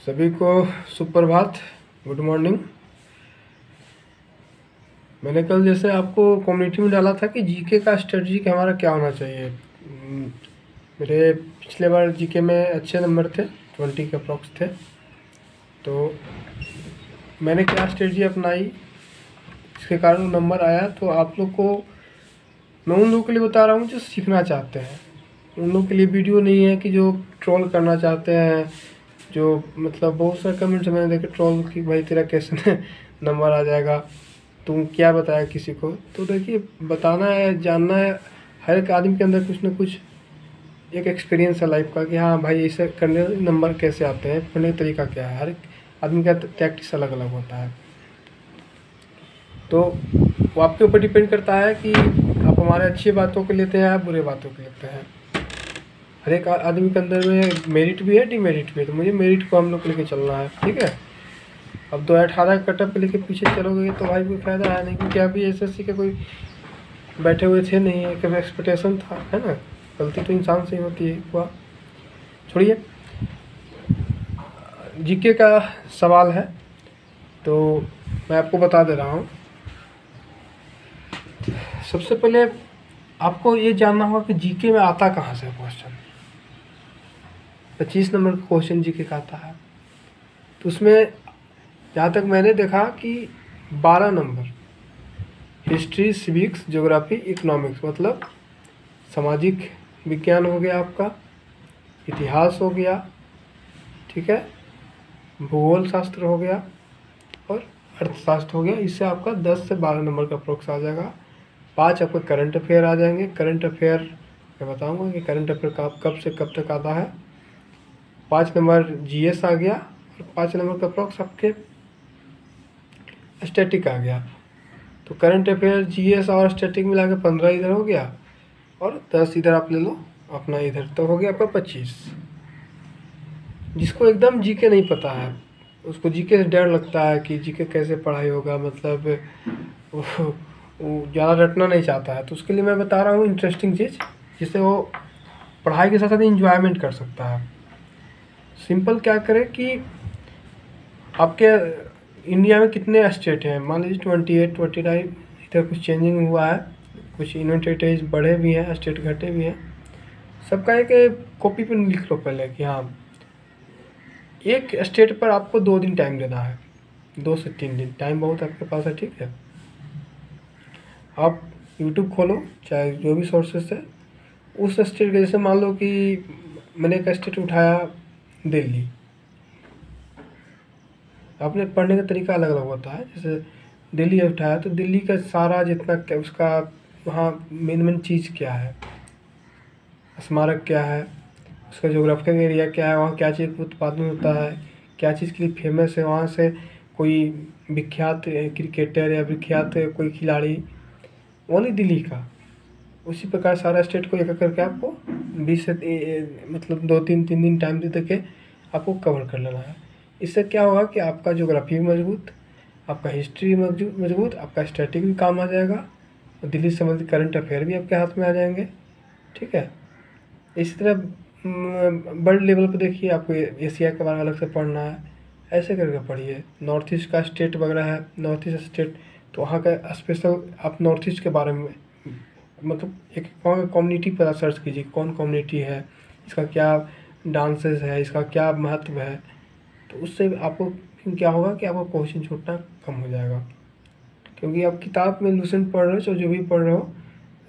सभी को सुप्रभात, गुड मॉर्निंग। मैंने कल जैसे आपको कम्युनिटी में डाला था कि जीके का स्ट्रेटजी का हमारा क्या होना चाहिए। मेरे पिछले बार जीके में अच्छे नंबर थे, 20 के अप्रॉक्स थे। तो मैंने क्या स्ट्रेटजी अपनाई, इसके कारण नंबर आया। तो आप लोग को मैं उन लोगों के लिए बता रहा हूँ जो सीखना चाहते हैं। उन लोगों के लिए वीडियो नहीं है कि जो ट्रोल करना चाहते हैं, जो मतलब बहुत सारे कमेंट्स मैंने देखे ट्रोल कि भाई तेरा कैसे नंबर आ जाएगा, तुम क्या बताया किसी को। तो देखिए, बताना है, जानना है। हर एक आदमी के अंदर कुछ ना कुछ एक एक्सपीरियंस है लाइफ का कि हाँ भाई ऐसे करने से नंबर कैसे आते हैं, पढ़ने का तरीका क्या है। हर एक आदमी का टैक्टिस अलग अलग होता है। तो वो आपके ऊपर डिपेंड करता है कि आप हमारे अच्छी बातों को लेते हैं या बुरे बातों को लेते हैं। हर एक आदमी के अंदर में मेरिट भी है, डिमेरिट भी है। तो मुझे मेरिट को हम लोग लेके चलना है, ठीक है। अब 2018 कटअप लेके पीछे चलोगे तो भाई कोई फ़ायदा है नहीं, क्योंकि अभी एसएससी के कोई बैठे हुए थे नहीं, एक एक्सपेक्टेशन था, है ना। गलती तो इंसान से ही होती है। हुआ, छोड़िए। जीके का सवाल है तो मैं आपको बता दे रहा हूँ। सबसे पहले आपको ये जानना होगा कि जीके में आता कहाँ से क्वेश्चन। 25 नंबर का क्वेश्चन जीके का आता है। तो उसमें जहाँ तक मैंने देखा कि 12 number history, civics, geography, economics मतलब सामाजिक विज्ञान हो गया, आपका इतिहास हो गया, ठीक है, भूगोल शास्त्र हो गया और अर्थशास्त्र हो गया। इससे आपका 10 से 12 नंबर का अप्रोक्स आ जाएगा। 5 आपके करंट अफेयर आ जाएंगे। करंट अफेयर मैं बताऊंगा कि करंट अफेयर का कब से कब तक आता है। 5 नंबर जीएस आ गया और 5 नंबर का अप्रोक्स आपके स्टैटिक आ गया। तो करंट अफेयर, जीएस और स्टैटिक मिला के 15 इधर हो गया और 10 इधर आप ले लो अपना इधर, तो हो गया आपका 25। जिसको एकदम जीके नहीं पता है, उसको जीके से डर लगता है कि जीके कैसे पढ़ाई होगा, मतलब वो ज़्यादा रटना नहीं चाहता है, तो उसके लिए मैं बता रहा हूँ इंटरेस्टिंग चीज़ जिससे वो पढ़ाई के साथ साथ इंजॉयमेंट कर सकता है। सिंपल क्या करें कि आपके इंडिया में कितने स्टेट हैं, मान लीजिए 28, 29। इधर कुछ चेंजिंग हुआ है, कुछ यूनियन टेरिटरीज बढ़े भी हैं, स्टेट घटे भी हैं। सबका एक कॉपी पे लिख लो पहले कि हाँ, एक स्टेट पर आपको 2 दिन टाइम देना है, 2 से 3 दिन टाइम बहुत आपके पास है, ठीक है। आप यूट्यूब खोलो, चाहे जो भी सोर्सेस है, उस स्टेट के, जैसे मान लो कि मैंने एक स्टेट उठाया दिल्ली। आपने पढ़ने का तरीका अलग अलग होता है। जैसे दिल्ली उठाया तो दिल्ली का सारा जितना उसका वहाँ मेन चीज़ क्या है, स्मारक क्या है, उसका जोग्राफिकल एरिया क्या है, वहाँ क्या चीज़ का उत्पादन होता है, क्या चीज़ के लिए फेमस है, वहाँ से कोई विख्यात क्रिकेटर या विख्यात कोई खिलाड़ी, ओनली दिल्ली का। उसी प्रकार सारा स्टेट को एक एक करके आपको 20 से मतलब 2-3 दिन टाइम दे के आपको कवर कर लेना है। इससे क्या होगा कि आपका ज्योग्राफी भी मजबूत, आपका हिस्ट्री मजबूत, आपका स्टैटिक भी काम आ जाएगा और दिल्ली से संबंधित करंट अफेयर भी आपके हाथ में आ जाएंगे, ठीक है। इसी तरह बड़े लेवल पर देखिए, आपको एशिया के बारे में अलग से पढ़ना है, ऐसे करके पढ़िए। नॉर्थ ईस्ट का स्टेट वगैरह है, नॉर्थ ईस्ट स्टेट, तो वहाँ का स्पेशल आप नॉर्थ ईस्ट के बारे में मतलब एक वहाँ का कम्युनिटी पर सर्च कीजिए, कौन कम्युनिटी है, इसका क्या डांसेस है, इसका क्या महत्व है। तो उससे आपको क्या होगा कि आपको क्वेश्चन छूटना कम हो जाएगा, क्योंकि आप किताब में लूसेंट पढ़ रहे हो, चाहे जो भी पढ़ रहे हो,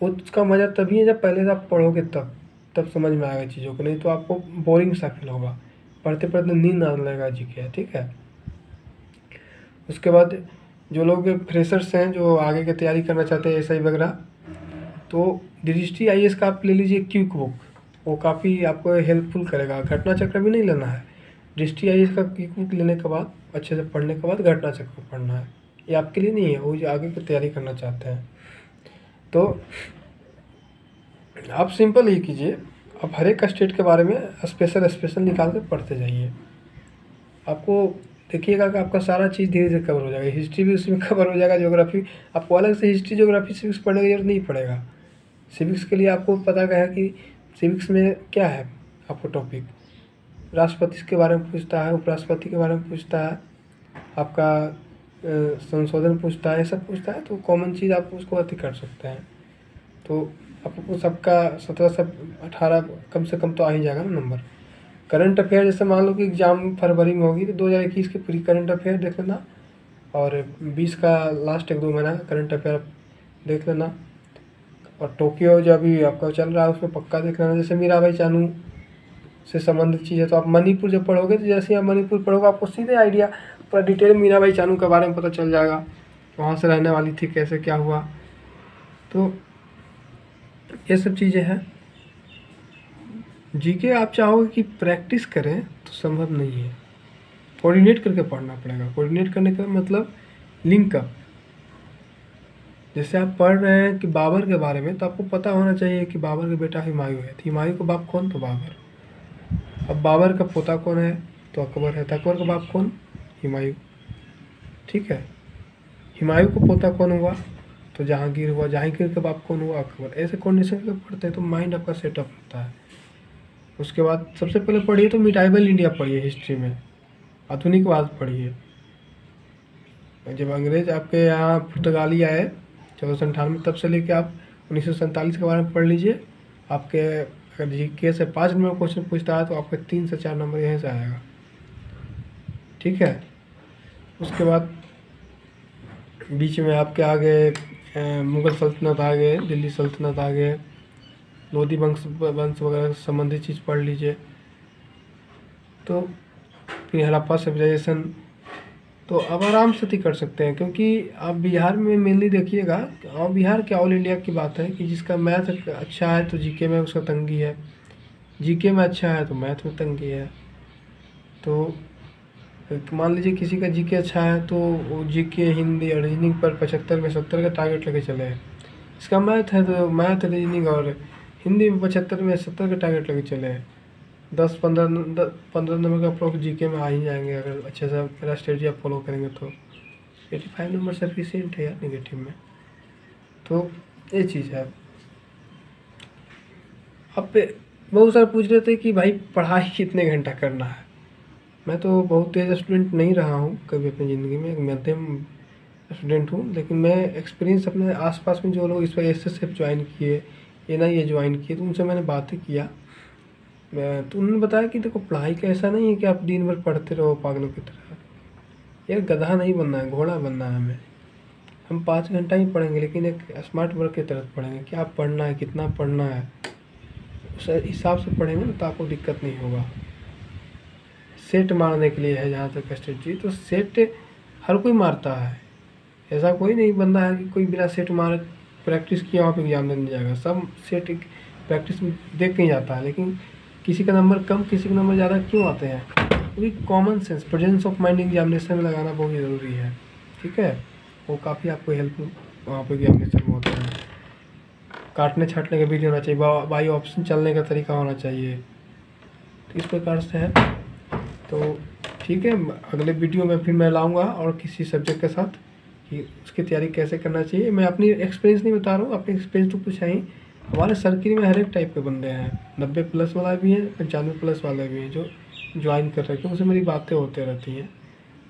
वो उसका मज़ा तभी है जब पहले से आप पढ़ोगे, तब समझ में आएगा चीज़ों को। नहीं तो आपको बोरिंग सा फील होगा, पढ़ते पढ़ते नींद आने लगेगा जीके, ठीक है। उसके बाद जो लोग फ्रेशर्स हैं, जो आगे की तैयारी करना चाहते हैं एसआई वगैरह, तो दृष्टि आईएएस का आप ले लीजिए क्विक बुक, वो काफ़ी आपको हेल्पफुल करेगा। घटना चक्र भी नहीं लेना है, दृष्टि आईएएस का क्विक बुक लेने के बाद, अच्छे से पढ़ने के बाद घटना चक्र पढ़ना है। ये आपके लिए नहीं है, वो जो आगे की तैयारी करना चाहते हैं। तो आप सिंपल ही कीजिए, आप हर एक स्टेट के बारे में स्पेशल निकाल कर पढ़ते जाइए। आपको देखिएगा कि आपका सारा चीज़ धीरे धीरे कवर हो जाएगा। हिस्ट्री भी उसमें कवर हो जाएगा, ज्योग्राफी आपको अलग से हिस्ट्री, ज्योग्राफी, सिविक्स पढ़ने की जरूरत नहीं पड़ेगा। सिविक्स के लिए आपको पता है कि सिविक्स में क्या है आपको टॉपिक, राष्ट्रपति के बारे में पूछता है, उपराष्ट्रपति के बारे में पूछता है, आपका संशोधन पूछता है, ये सब पूछता है। तो कॉमन चीज़ आप उसको अति कर सकते हैं। तो आपको सबका 17 से 18 कम से कम तो आ ही जाएगा ना नंबर। करंट अफेयर जैसे मान लो कि एग्ज़ाम फरवरी में होगी तो 2021 के प्री करंट अफेयर देख लेना, और 20 का लास्ट 1-2 महीना का करंट अफेयर देख लेना, और टोक्यो जो अभी आपका चल रहा है उसमें पक्का देख लेना। जैसे मीराबाई चानू से संबंधित चीज़ है तो आप मणिपुर जब पढ़ोगे तो जैसे आप मणिपुर पढ़ोगे आपको सीधे आइडिया पूरा डिटेल मीराबाई चानू के बारे में पता चल जाएगा, वहाँ से रहने वाली थी, कैसे क्या हुआ। तो ये सब चीज़ें हैं। जीके आप चाहोगे कि प्रैक्टिस करें तो संभव नहीं है, कोऑर्डिनेट करके पढ़ना पड़ेगा। कोऑर्डिनेट करने का मतलब लिंक अप। जैसे आप पढ़ रहे हैं कि बाबर के बारे में तो आपको पता होना चाहिए कि बाबर का बेटा हुमायूं है, तो हुमायूं का बाप कौन? तो बाबर। अब बाबर का पोता कौन है? तो अकबर है। तो अकबर का बाप कौन? हुमायूं। ठीक है। हुमायूं का पोता कौन हुआ? तो जहांगीर हुआ। जहांगीर का बाप कौन हुआ? अकबर। ऐसे कॉन्डिशन के पढ़ते हैं तो माइंड आपका सेटअप होता है। उसके बाद सबसे पहले पढ़िए तो मिडाइवल इंडिया पढ़िए, हिस्ट्री में आधुनिकवाद पढ़िए। जब अंग्रेज आपके यहाँ पुर्तगाली आए 1498 तब से लेके आप 1947 के बारे में पढ़ लीजिए। आपके अगर जीके से 5 नंबर क्वेश्चन पूछता है तो आपके 3 से 4 नंबर यहीं से आएगा। ठीक है। उसके बाद बीच में आपके आगे मुग़ल सल्तनत आ गए, दिल्ली सल्तनत आ गए, लोधी वंश वगैरह से संबंधित चीज़ पढ़ लीजिए। तो फिर हड़प्पा सिविलाइजेशन तो अब आराम से कर सकते हैं, क्योंकि आप बिहार में मेनली देखिएगा, और बिहार के ऑल इंडिया की बात है कि जिसका मैथ अच्छा है तो जीके में उसका तंगी है, जीके में अच्छा है तो मैथ में तंगी है। तो मान लीजिए किसी का जीके अच्छा है तो वो जीके हिंदी और रीजनिंग पर 75 में 70 का टारगेट लेके चले। इसका मैथ है तो मैथ रीजनिंग और हिंदी में 75 में 70 का टारगेट लेके चले। 10-15 नंबर का अप्रोक्स जीके में आ ही जाएंगे अगर अच्छे से मेरा स्ट्रेटजी आप फॉलो करेंगे तो। 85 नंबर सफिशिएंट है यार नेगेटिव में। तो ये चीज़ है। अब बहुत सारे पूछ रहे थे कि भाई पढ़ाई कितने घंटा करना है। मैं तो बहुत तेज़ स्टूडेंट नहीं रहा हूँ कभी अपनी ज़िंदगी में, एक मध्यम स्टूडेंट हूँ। लेकिन मैं एक्सपीरियंस अपने आसपास में जो लोग इस पर SSF ज्वाइन किए, NIA ज्वाइन किए, तो उनसे मैंने बातें किया। तो उन्होंने बताया कि देखो पढ़ाई का ऐसा नहीं है कि आप दिन भर पढ़ते रहो पागलों की तरह। यार गधा नहीं बनना है, घोड़ा बनना है हमें। हम 5 घंटा ही पढ़ेंगे लेकिन एक स्मार्ट वर्क की तरह पढ़ेंगे। क्या पढ़ना है, कितना पढ़ना है, उस हिसाब से पढ़ेंगे ना तो आपको दिक्कत नहीं होगा। सेट मारने के लिए है जहाँ तक स्ट्रेटजी, तो सेट हर कोई मारता है। ऐसा कोई नहीं बंदा है कि कोई बिना सेट मारे प्रैक्टिस किया वहाँ पे एग्जाम देने जाएगा। सब सेट प्रैक्टिस देख के ही जाता है। लेकिन किसी का नंबर कम, किसी का नंबर ज़्यादा क्यों आते हैं? क्योंकि common sense, presence of mind examination में लगाना बहुत ज़रूरी है। ठीक है। वो काफ़ी आपको हेल्पफुल वहाँ पे एग्जामिनेशन में होता है। काटने छाटने का भी नहीं होना चाहिए, बाई ऑप्शन चलने का तरीका होना चाहिए। तो इस प्रकार से है। तो ठीक है, अगले वीडियो में फिर मैं लाऊंगा और किसी सब्जेक्ट के साथ कि उसकी तैयारी कैसे करना चाहिए। मैं अपनी एक्सपीरियंस नहीं बता रहा हूँ, अपनी एक्सपीरियंस तो कुछ है ही। हमारे सर्किल में हर एक टाइप के बंदे हैं, 90+ वाला भी है, 95+ वाले भी हैं जो ज्वाइन कर रहे हैं। उनसे मेरी बातें होते रहती हैं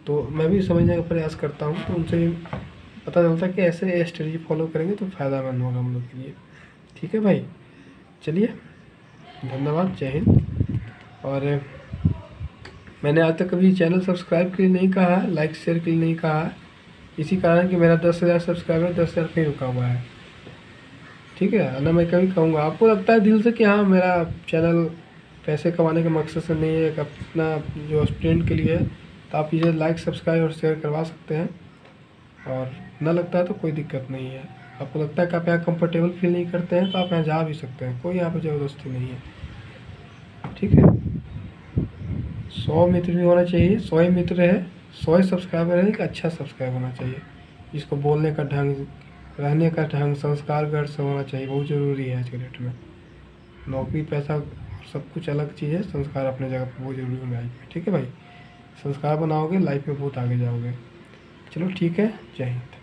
तो मैं भी समझने का प्रयास करता हूँ। तो उनसे पता चलता है कि ऐसे स्ट्रेटजी फॉलो करेंगे तो फ़ायदामंद होगा हम लोग के लिए। ठीक है भाई, चलिए धन्यवाद, जय हिंद। और मैंने आज तक कभी चैनल सब्सक्राइब के लिए नहीं कहा है, लाइक शेयर के लिए नहीं कहा है, इसी कारण कि मेरा 10,000 सब्सक्राइबर 10,000 पे रुका हुआ है। ठीक है ना, मैं कभी कहूँगा आपको लगता है दिल से कि हाँ मेरा चैनल पैसे कमाने के मकसद से नहीं है, अपना जो स्टूडेंट के लिए है, तो आप इसे लाइक सब्सक्राइब और शेयर करवा सकते हैं। और ना लगता है तो कोई दिक्कत नहीं है। आपको लगता है कि आप यहाँ कंफर्टेबल फील नहीं करते हैं तो आप यहाँ जा भी सकते हैं, कोई यहाँ पर ज़बरदस्ती नहीं है। ठीक है। 100 मित्र भी होना चाहिए, 100 ही मित्र है, 100 ही सब्सक्राइबर है, एक अच्छा सब्सक्राइब होना चाहिए जिसको बोलने का ढंग, रहने का ढंग, संस्कार घर से होना चाहिए। बहुत ज़रूरी है आज के डेट में। नौकरी पैसा सब कुछ अलग चीज़ है, संस्कार अपने जगह पर बहुत ज़रूरी है लाइफ में। ठीक है भाई, संस्कार बनाओगे लाइफ में बहुत आगे जाओगे। चलो ठीक है, जय हिंद।